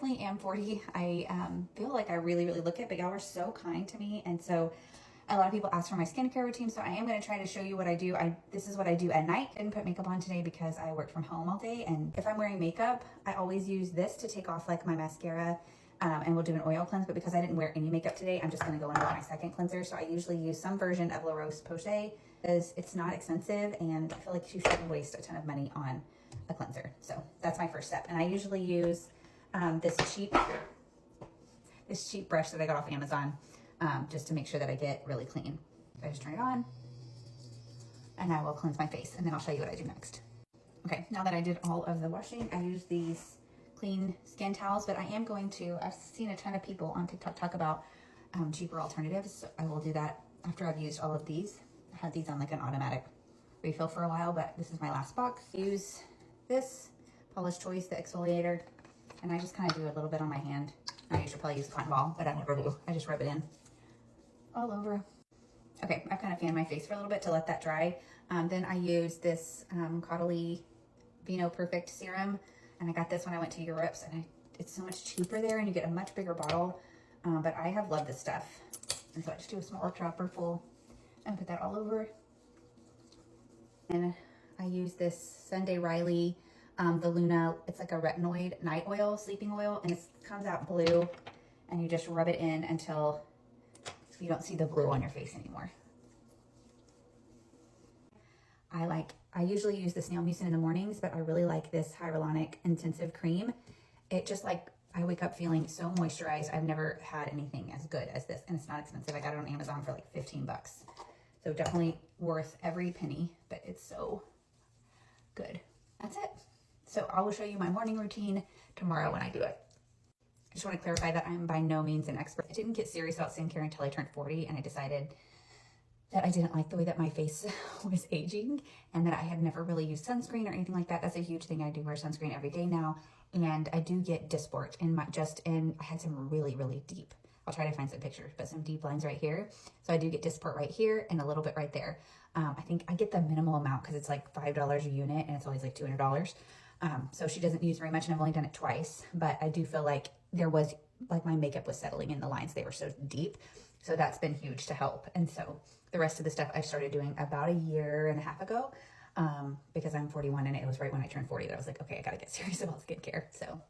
definitely am 40. I feel like I really, really look it, but y'all are so kind to me. And so a lot of people ask for my skincare routine. So I am going to try to show you what I do. This is what I do at night. I didn't put makeup on today because I work from home all day. And if I'm wearing makeup, I always use this to take off like my mascara. And we'll do an oil cleanse, but because I didn't wear any makeup today, I'm just going to go in with my second cleanser. So I usually use some version of La Roche-Posay because it's not expensive, and I feel like you shouldn't waste a ton of money on a cleanser. So that's my first step. And I usually use this cheap brush that I got off Amazon just to make sure that I get really clean. So I just turn it on and I will cleanse my face, and then I'll show you what I do next. Okay, now that I did all of the washing, I use these clean skin towels, but I am going to, I've seen a ton of people on TikTok talk about cheaper alternatives. So I will do that after I've used all of these. I had these on like an automatic refill for a while, but this is my last box. Use this Paula's Choice, the exfoliator, and I just kind of do a little bit on my hand. I should probably use cotton ball, but I never do. I just rub it in all over. Okay, I've kind of fanned my face for a little bit to let that dry. Then I use this Caudalie Vino Perfect Serum. And I got this when I went to Europe, and it's so much cheaper there, and you get a much bigger bottle. But I have loved this stuff. And so I just do a smaller dropper full and put that all over. And I use this Sunday Riley, the Luna, it's like a retinoid night oil, sleeping oil, and it comes out blue. And you just rub it in until you don't see the blue on your face anymore. I usually use the Snail Mucin in the mornings, but I really like this Hyaluronic Intensive Cream. It just like, I wake up feeling so moisturized. I've never had anything as good as this, and it's not expensive. I got it on Amazon for like 15 bucks. So definitely worth every penny, but it's so good. That's it. So I will show you my morning routine tomorrow when I do it. I just want to clarify that I'm by no means an expert. I didn't get serious about skincare until I turned 40, and I decided that I didn't like the way that my face was aging, and that I had never really used sunscreen or anything like that. That's a huge thing. I do wear sunscreen every day now, and I do get dysport I had some really, really deep, I'll try to find some pictures, but some deep lines right here. So I do get dysport right here and a little bit right there. I think I get the minimal amount because it's like $5 a unit, and it's always like $200. So she doesn't use very much, and I've only done it twice, but I do feel like there was, like my makeup was settling in the lines. They were so deep. So that's been huge to help. And so the rest of the stuff I started doing about a year and a half ago, because I'm 41, and it was right when I turned 40 that I was like, okay, I gotta get serious about skincare. So